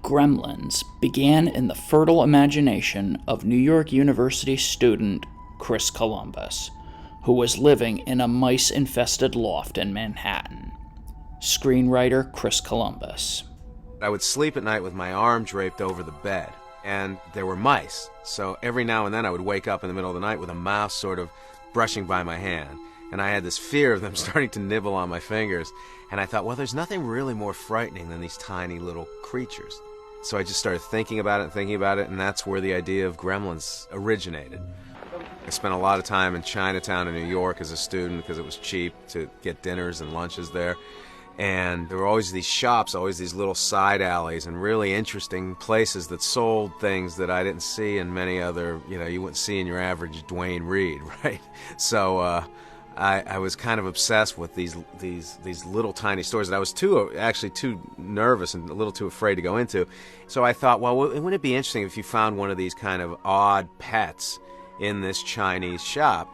Gremlins began in the fertile imagination of New York University student Chris Columbus, who was living in a mice-infested loft in Manhattan. Screenwriter Chris Columbus. I would sleep at night with my arm draped over the bed, and there were mice. So every now and then I would wake up in the middle of the night with a mouse sort of brushing by my hand. And I had this fear of them starting to nibble on my fingers. And I thought, well, there's nothing really more frightening than these tiny little creatures. So I just started thinking about it, and that's where the idea of Gremlins originated. I spent a lot of time in Chinatown in New York as a student because it was cheap to get dinners and lunches there. And there were always these shops, always these little side alleys and really interesting places that sold things that I didn't see in many other, you wouldn't see in your average Duane Reade, right? So I was kind of obsessed with these little tiny stores that I was too nervous and a little too afraid to go into. So I thought, well, wouldn't it be interesting if you found one of these kind of odd pets in this Chinese shop?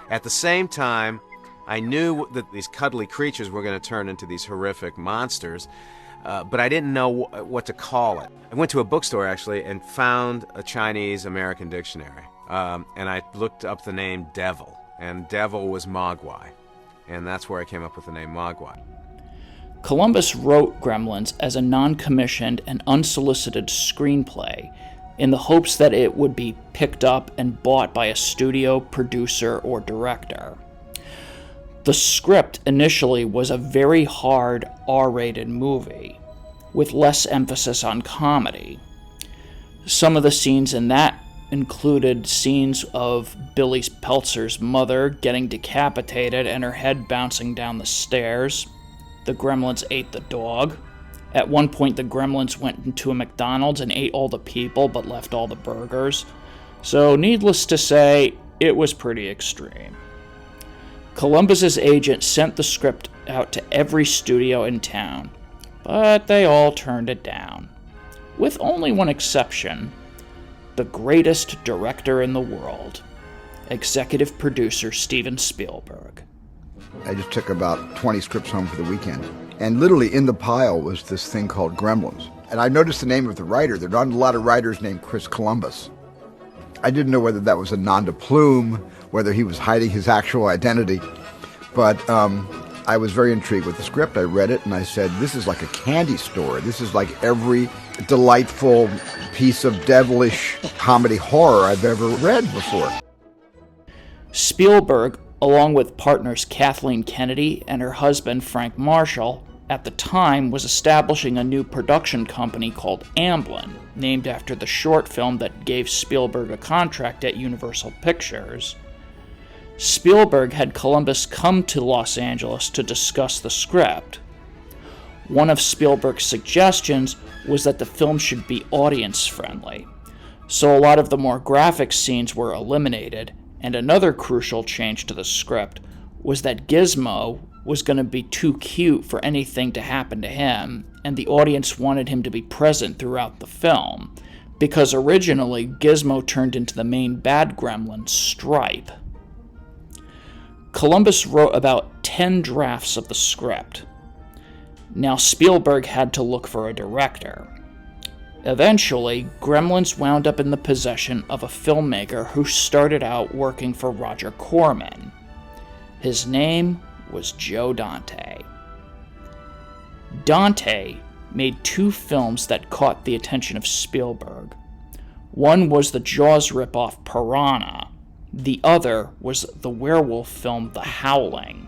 At the same time, I knew that these cuddly creatures were going to turn into these horrific monsters, but I didn't know what to call it. I went to a bookstore, actually, and found a Chinese-American dictionary, and I looked up the name Devil, and Devil was Mogwai, and that's where I came up with the name Mogwai. Columbus wrote Gremlins as a non-commissioned and unsolicited screenplay in the hopes that it would be picked up and bought by a studio, producer, or director. The script initially was a very hard R-rated movie, with less emphasis on comedy. Some of the scenes in that included scenes of Billy Peltzer's mother getting decapitated and her head bouncing down the stairs. The Gremlins ate the dog. At one point, the Gremlins went into a McDonald's and ate all the people but left all the burgers. So, needless to say, it was pretty extreme. Columbus's agent sent the script out to every studio in town, but they all turned it down. With only one exception, the greatest director in the world, executive producer Steven Spielberg. I just took about 20 scripts home for the weekend, and literally in the pile was this thing called Gremlins. And I noticed the name of the writer. There are not a lot of writers named Chris Columbus. I didn't know whether that was a nom de plume, whether he was hiding his actual identity, but I was very intrigued with the script. I read it and I said, this is like a candy store. This is like every delightful piece of devilish comedy horror I've ever read before. Spielberg, along with partners Kathleen Kennedy and her husband Frank Marshall, at the time was establishing a new production company called Amblin, named after the short film that gave Spielberg a contract at Universal Pictures. Spielberg had Columbus come to Los Angeles to discuss the script. One of Spielberg's suggestions was that the film should be audience-friendly, so a lot of the more graphic scenes were eliminated, and another crucial change to the script was that Gizmo was going to be too cute for anything to happen to him, and the audience wanted him to be present throughout the film, because originally Gizmo turned into the main bad gremlin, Stripe. Columbus wrote about 10 drafts of the script. Now Spielberg had to look for a director. Eventually, Gremlins wound up in the possession of a filmmaker who started out working for Roger Corman. His name was Joe Dante. Dante made 2 films that caught the attention of Spielberg. One was the Jaws ripoff Piranha. The other was the werewolf film The Howling.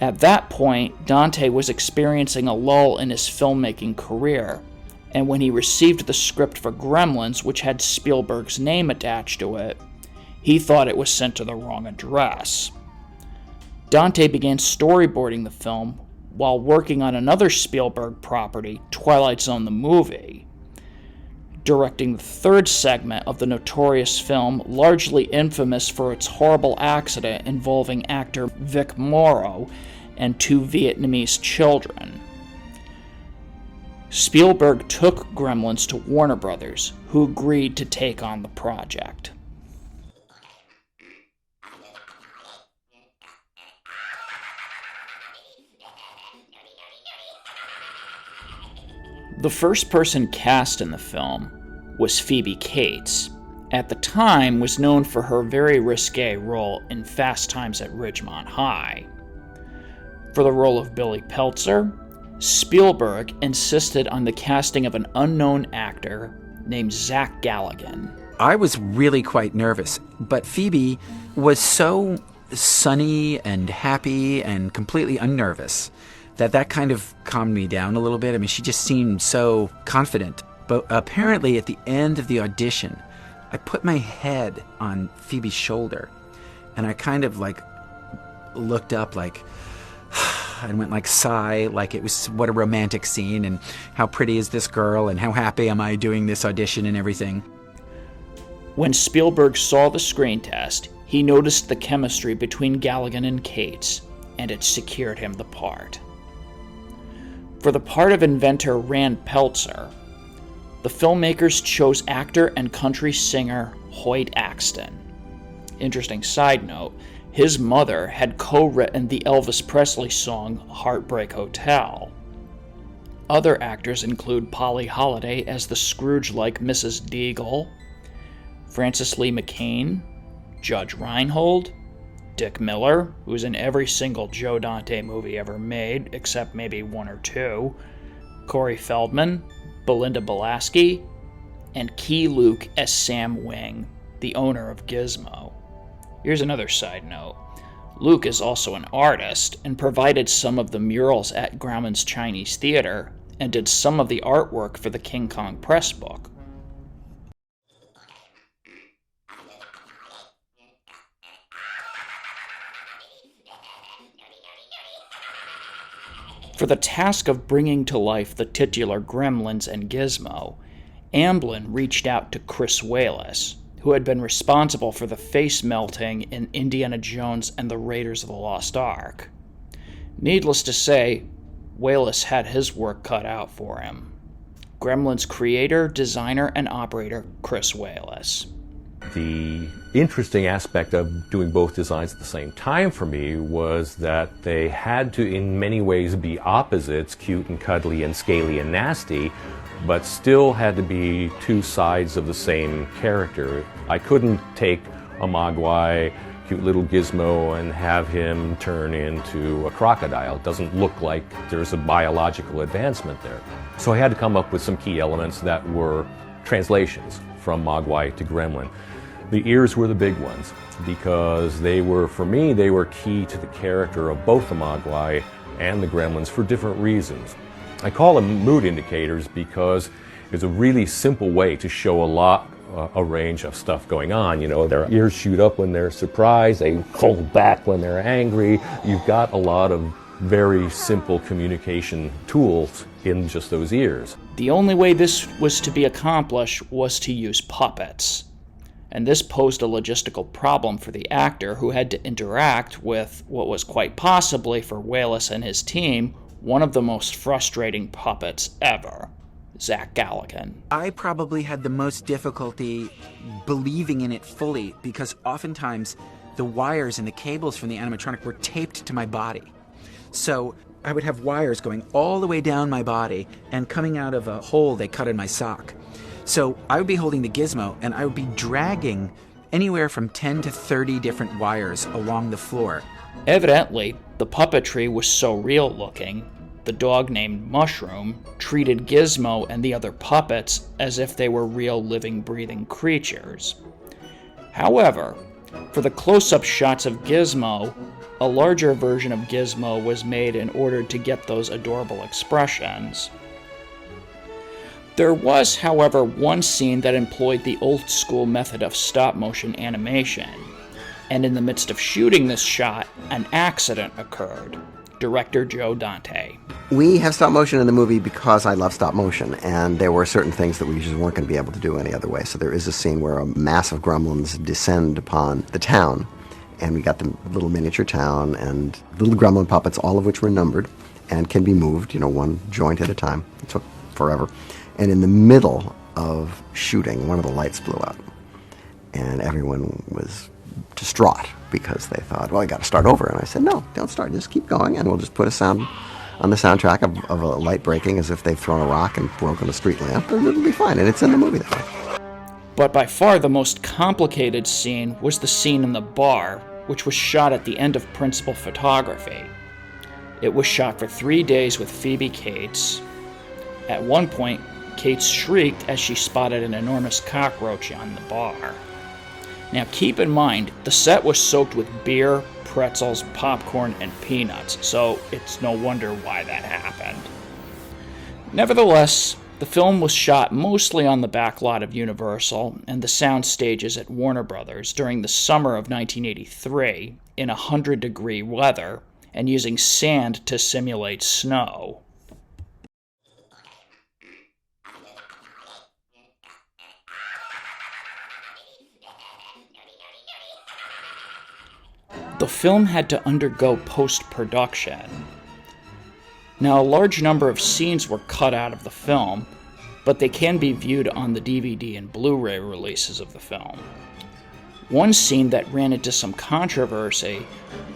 At that point, Dante was experiencing a lull in his filmmaking career, and when he received the script for Gremlins, which had Spielberg's name attached to it, he thought it was sent to the wrong address. Dante began storyboarding the film while working on another Spielberg property, Twilight Zone the movie, directing the 3rd segment of the notorious film, largely infamous for its horrible accident involving actor Vic Morrow and 2 Vietnamese children. Spielberg took Gremlins to Warner Brothers, who agreed to take on the project. The first person cast in the film was Phoebe Cates. At the time, was known for her very risque role in Fast Times at Ridgemont High. For the role of Billy Peltzer, Spielberg insisted on the casting of an unknown actor named Zach Galligan. I was really quite nervous, but Phoebe was so sunny and happy and completely unnervous that kind of calmed me down a little bit. I mean, she just seemed so confident. But apparently at the end of the audition, I put my head on Phoebe's shoulder, and I kind of like looked up like, and went like sigh, like it was what a romantic scene, and how pretty is this girl, and how happy am I doing this audition and everything. When Spielberg saw the screen test, he noticed the chemistry between Galligan and Cates, and it secured him the part. For the part of inventor Rand Peltzer, the filmmakers chose actor and country singer Hoyt Axton. Interesting side note, his mother had co-written the Elvis Presley song Heartbreak Hotel. Other actors include Polly Holliday as the Scrooge-like Mrs. Deagle, Frances Lee McCain, Judge Reinhold, Dick Miller, who's in every single Joe Dante movie ever made, except maybe one or two, Corey Feldman, Belinda Balaski, and Key Luke as Sam Wing, the owner of Gizmo. Here's another side note. Luke is also an artist and provided some of the murals at Grauman's Chinese Theater and did some of the artwork for the King Kong press book. For the task of bringing to life the titular Gremlins and Gizmo, Amblin reached out to Chris Walas, who had been responsible for the face melting in Indiana Jones and the Raiders of the Lost Ark. Needless to say, Walas had his work cut out for him. Gremlin's creator, designer, and operator, Chris Walas. The interesting aspect of doing both designs at the same time for me was that they had to in many ways be opposites, cute and cuddly and scaly and nasty, but still had to be two sides of the same character. I couldn't take a Mogwai, cute little Gizmo, and have him turn into a crocodile. It doesn't look like there's a biological advancement there. So I had to come up with some key elements that were translations from Mogwai to Gremlin. The ears were the big ones because they were, for me, they were key to the character of both the Mogwai and the Gremlins for different reasons. I call them mood indicators because it's a really simple way to show a range of stuff going on. You know, their ears shoot up when they're surprised, they fold back when they're angry. You've got a lot of very simple communication tools in just those ears. The only way this was to be accomplished was to use puppets. And this posed a logistical problem for the actor, who had to interact with what was quite possibly, for Walas and his team, one of the most frustrating puppets ever, Zach Galligan. I probably had the most difficulty believing in it fully because oftentimes the wires and the cables from the animatronic were taped to my body. So I would have wires going all the way down my body and coming out of a hole they cut in my sock. So I would be holding the Gizmo and I would be dragging anywhere from 10 to 30 different wires along the floor. Evidently, the puppetry was so real-looking, the dog named Mushroom treated Gizmo and the other puppets as if they were real living, breathing creatures. However, for the close-up shots of Gizmo, a larger version of Gizmo was made in order to get those adorable expressions. There was, however, one scene that employed the old-school method of stop-motion animation, and in the midst of shooting this shot, an accident occurred. Director Joe Dante. We have stop motion in the movie because I love stop motion, and there were certain things that we just weren't going to be able to do any other way. So there is a scene where a mass of gremlins descend upon the town, and we got the little miniature town and little gremlin puppets, all of which were numbered and can be moved, one joint at a time. It took forever. And in the middle of shooting, one of the lights blew out, and everyone was distraught because they thought, well, I got to start over. And I said, no, don't start. Just keep going, and we'll just put a sound on the soundtrack of a light breaking as if they've thrown a rock and broken a street lamp, and it'll be fine, and it's in the movie that way. But by far the most complicated scene was the scene in the bar, which was shot at the end of principal photography. It was shot for 3 days with Phoebe Cates. At one point, Cates shrieked as she spotted an enormous cockroach on the bar. Now keep in mind, the set was soaked with beer, pretzels, popcorn, and peanuts, so it's no wonder why that happened. Nevertheless, the film was shot mostly on the back lot of Universal and the sound stages at Warner Brothers during the summer of 1983 in 100-degree weather and using sand to simulate snow. The film had to undergo post-production. Now, a large number of scenes were cut out of the film, but they can be viewed on the DVD and Blu-ray releases of the film. One scene that ran into some controversy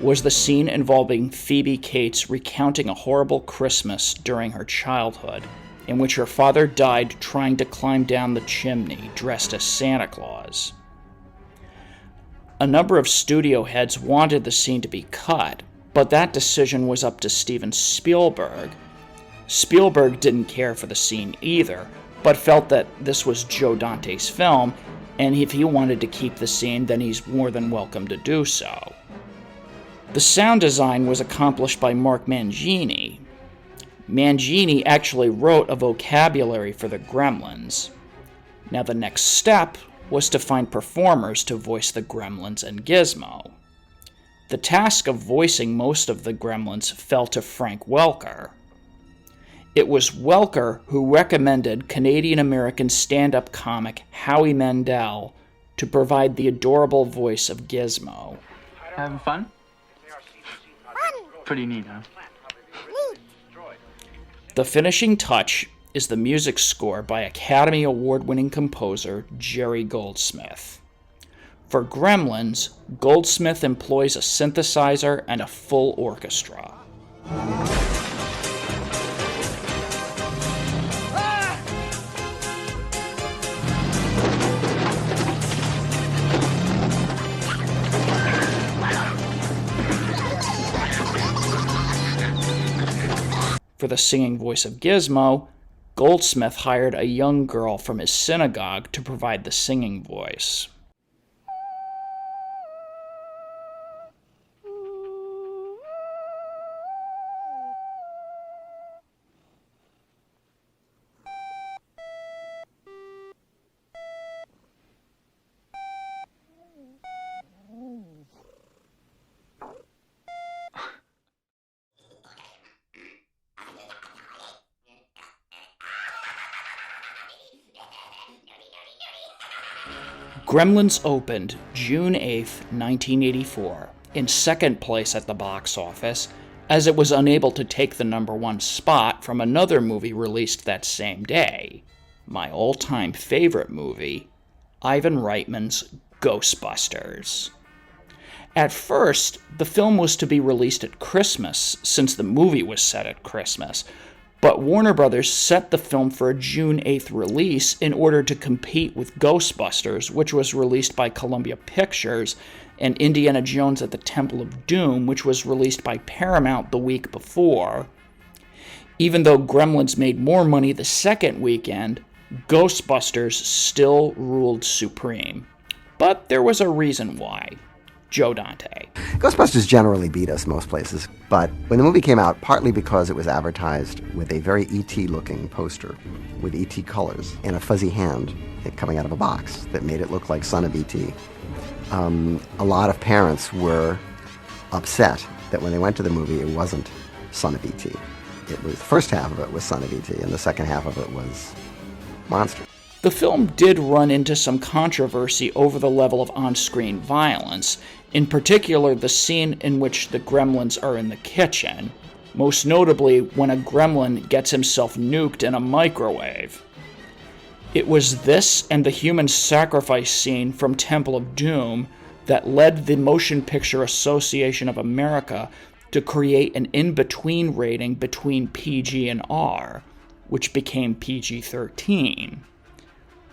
was the scene involving Phoebe Cates recounting a horrible Christmas during her childhood, in which her father died trying to climb down the chimney dressed as Santa Claus. A number of studio heads wanted the scene to be cut, but that decision was up to Steven Spielberg. Spielberg didn't care for the scene either, but felt that this was Joe Dante's film, and if he wanted to keep the scene, then he's more than welcome to do so. The sound design was accomplished by Mark Mangini. Mangini actually wrote a vocabulary for the Gremlins. Now the next step was to find performers to voice the Gremlins and Gizmo. The task of voicing most of the Gremlins fell to Frank Welker. It was Welker who recommended Canadian-American stand-up comic Howie Mandel to provide the adorable voice of Gizmo. Having fun? Pretty neat, huh? The finishing touch is the music score by Academy Award-winning composer Jerry Goldsmith. For Gremlins, Goldsmith employs a synthesizer and a full orchestra. For the singing voice of Gizmo, Goldsmith hired a young girl from his synagogue to provide the singing voice. Gremlins opened June 8, 1984, in second place at the box office, as it was unable to take the #1 spot from another movie released that same day, my all-time favorite movie, Ivan Reitman's Ghostbusters. At first, the film was to be released at Christmas, since the movie was set at Christmas, but Warner Brothers set the film for a June 8th release in order to compete with Ghostbusters, which was released by Columbia Pictures, and Indiana Jones at the Temple of Doom, which was released by Paramount the week before. Even though Gremlins made more money the second weekend, Ghostbusters still ruled supreme. But there was a reason why. Joe Dante. Ghostbusters generally beat us most places, but when the movie came out, partly because it was advertised with a very E.T.-looking poster with E.T. colors and a fuzzy hand coming out of a box that made it look like Son of E.T., a lot of parents were upset that when they went to the movie, it wasn't Son of E.T. It was, the first half of it was Son of E.T., and the second half of it was Monster. The film did run into some controversy over the level of on-screen violence, in particular the scene in which the Gremlins are in the kitchen, most notably when a Gremlin gets himself nuked in a microwave. It was this and the human sacrifice scene from Temple of Doom that led the Motion Picture Association of America to create an in-between rating between PG and R, which became PG-13.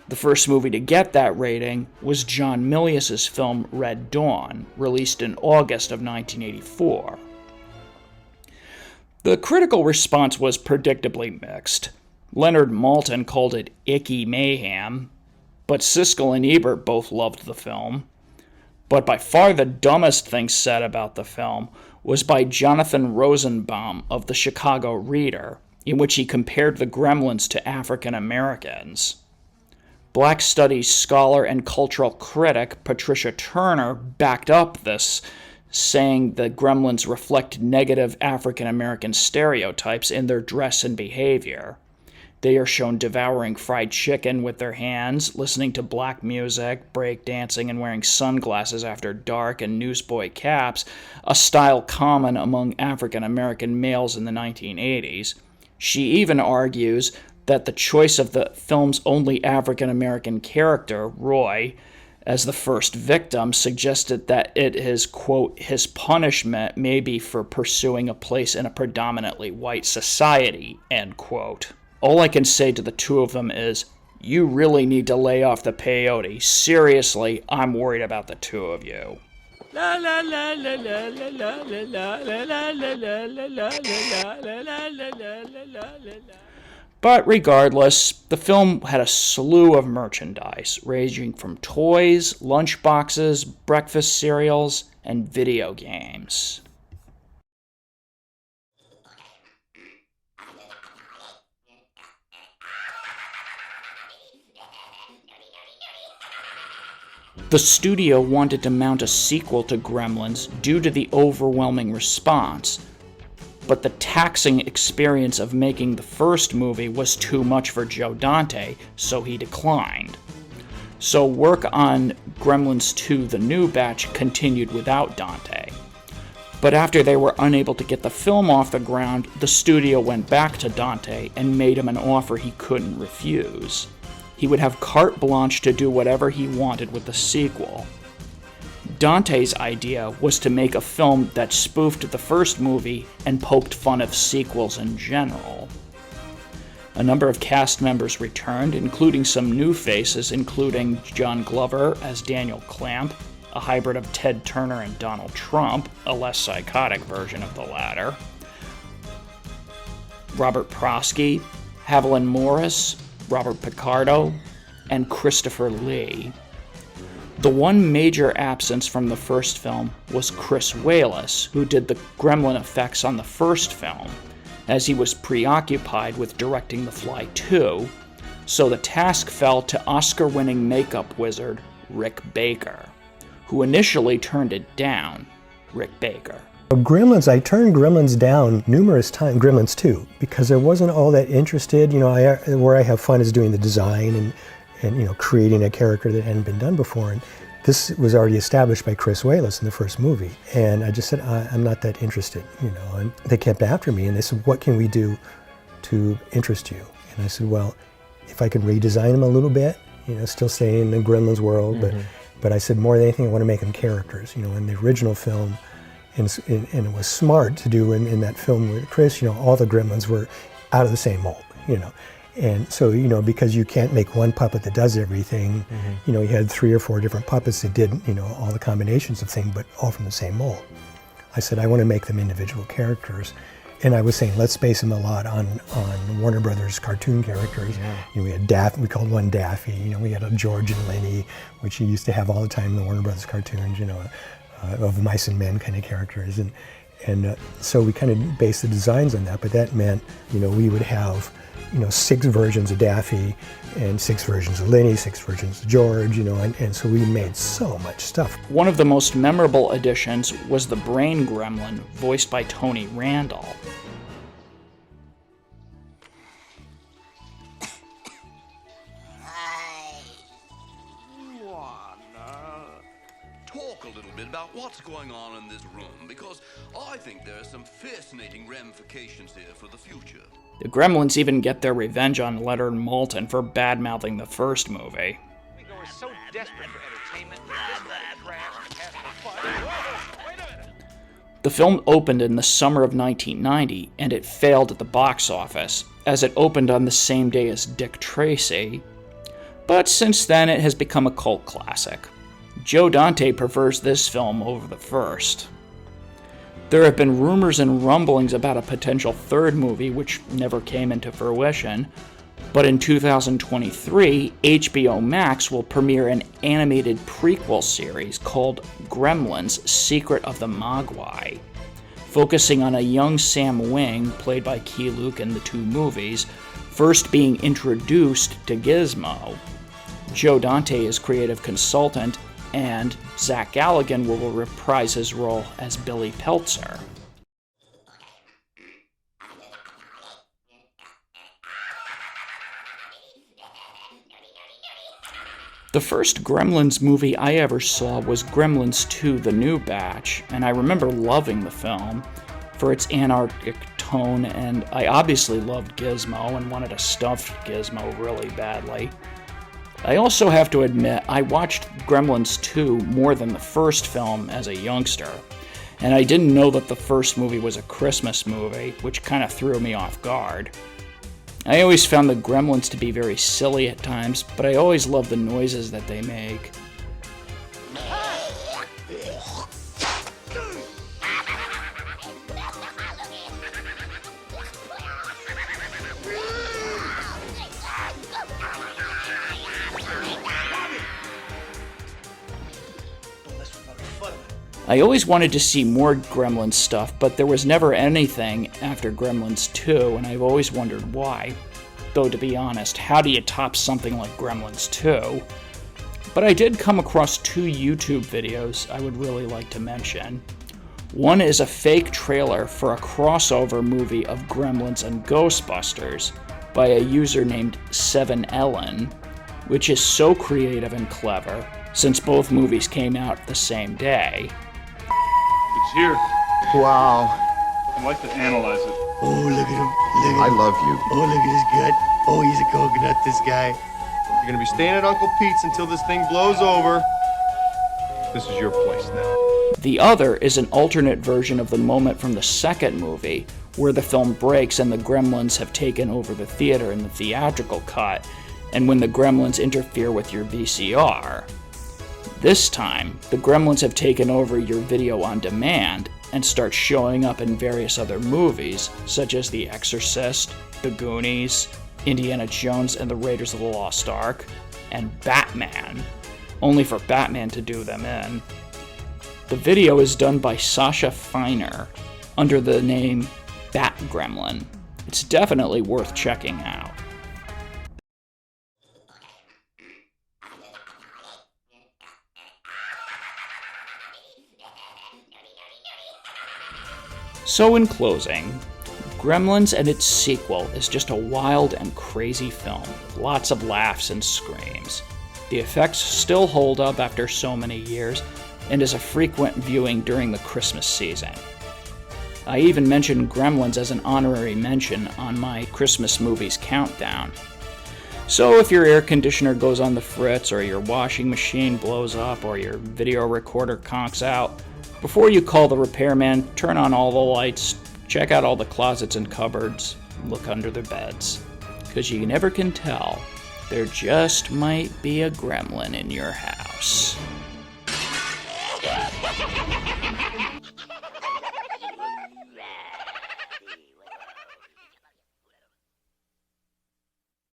The first movie to get that rating was John Milius's film Red Dawn, released in August of 1984. The critical response was predictably mixed. Leonard Maltin called it icky mayhem, but Siskel and Ebert both loved the film. But by far the dumbest thing said about the film was by Jonathan Rosenbaum of the Chicago Reader, in which he compared the Gremlins to African Americans. Black Studies scholar and cultural critic Patricia Turner backed up this, saying the Gremlins reflect negative African American stereotypes in their dress and behavior. They are shown devouring fried chicken with their hands, listening to black music, breakdancing, and wearing sunglasses after dark and newsboy caps, a style common among African American males in the 1980s. She even argues that the choice of the film's only African American character, Roy, as the first victim suggested that it is, quote, his punishment may be for pursuing a place in a predominantly white society, end quote. All I can say to the two of them is, you really need to lay off the peyote. Seriously, I'm worried about the two of you. But regardless, the film had a slew of merchandise, ranging from toys, lunchboxes, breakfast cereals, and video games. The studio wanted to mount a sequel to Gremlins due to the overwhelming response, but the taxing experience of making the first movie was too much for Joe Dante, so he declined. So work on Gremlins 2: The New Batch continued without Dante. But after they were unable to get the film off the ground, the studio went back to Dante and made him an offer he couldn't refuse. He would have carte blanche to do whatever he wanted with the sequel. Dante's idea was to make a film that spoofed the first movie and poked fun of sequels in general. A number of cast members returned, including some new faces, including John Glover as Daniel Clamp, a hybrid of Ted Turner and Donald Trump, a less psychotic version of the latter, Robert Prosky, Haviland Morris, Robert Picardo, and Christopher Lee. The one major absence from the first film was Chris Walas, who did the gremlin effects on the first film, as he was preoccupied with directing The Fly 2, so the task fell to Oscar-winning makeup wizard Rick Baker, who initially turned it down. Rick Baker. Gremlins, I turned Gremlins down numerous times, Gremlins 2, because I wasn't all that interested. Where I have fun is doing the design and creating a character that hadn't been done before. And this was already established by Chris Walas in the first movie. And I just said, I'm not that interested, And they kept after me and they said, what can we do to interest you? And I said, well, if I could redesign them a little bit, still stay in the Gremlins world, but I said, more than anything, I want to make them characters. In the original film, and it was smart to do in that film with Chris, all the Gremlins were out of the same mold, And so, because you can't make one puppet that does everything, you had 3 or 4 different puppets that did, all the combinations of things, but all from the same mold. I said, I want to make them individual characters. And I was saying, let's base them a lot on Warner Brothers cartoon characters. Yeah. We had Daffy, we called one Daffy, we had a George and Lenny, which you used to have all the time in the Warner Brothers cartoons, of mice and men kind of characters. And so we kind of based the designs on that, but that meant, we would have, 6 versions of Daffy and 6 versions of Lenny, 6 versions of George, and so we made so much stuff. One of the most memorable additions was the Brain Gremlin, voiced by Tony Randall. Talk a little bit about what's going on in this room, because I think there are some fascinating ramifications here for the future. The Gremlins even get their revenge on Leonard Maltin for bad-mouthing the first movie. We were so desperate for entertainment, trash, wait a minute. The film opened in the summer of 1990, and it failed at the box office, as it opened on the same day as Dick Tracy. But since then, it has become a cult classic. Joe Dante prefers this film over the first. There have been rumors and rumblings about a potential third movie, which never came into fruition. But in 2023, HBO Max will premiere an animated prequel series called Gremlins: Secret of the Mogwai, focusing on a young Sam Wing, played by Key Luke in the two movies, first being introduced to Gizmo. Joe Dante is creative consultant, and Zach Galligan will reprise his role as Billy Peltzer. The first Gremlins movie I ever saw was Gremlins 2: The New Batch, and I remember loving the film for its anarchic tone, and I obviously loved Gizmo and wanted a stuffed Gizmo really badly. I also have to admit, I watched Gremlins 2 more than the first film as a youngster, and I didn't know that the first movie was a Christmas movie, which kind of threw me off guard. I always found the Gremlins to be very silly at times, but I always loved the noises that they make. I always wanted to see more Gremlins stuff, but there was never anything after Gremlins 2, and I've always wondered why. Though, to be honest, how do you top something like Gremlins 2? But I did come across two YouTube videos I would really like to mention. One is a fake trailer for a crossover movie of Gremlins and Ghostbusters by a user named 7Ellen, which is so creative and clever, since both movies came out the same day. It's here. Wow. I'd like to analyze it. Oh, look at him. Look at I him. love you. Oh, look at his gut. Oh, he's a coconut, this guy. You're gonna be staying at Uncle Pete's until this thing blows over. This is your place now. The other is an alternate version of the moment from the second movie, where the film breaks and the Gremlins have taken over the theater in the theatrical cut, and when the Gremlins interfere with your VCR. This time, the Gremlins have taken over your video on demand and start showing up in various other movies, such as The Exorcist, The Goonies, Indiana Jones and the Raiders of the Lost Ark, and Batman, only for Batman to do them in. The video is done by Sasha Feiner under the name Bat Gremlin. It's definitely worth checking out. So in closing, Gremlins and its sequel is just a wild and crazy film with lots of laughs and screams. The effects still hold up after so many years and is a frequent viewing during the Christmas season. I even mentioned Gremlins as an honorary mention on my Christmas movies countdown. So if your air conditioner goes on the fritz, or your washing machine blows up, or your video recorder conks out, before you call the repairman, turn on all the lights, check out all the closets and cupboards, look under the beds. 'Cause you never can tell, there just might be a gremlin in your house.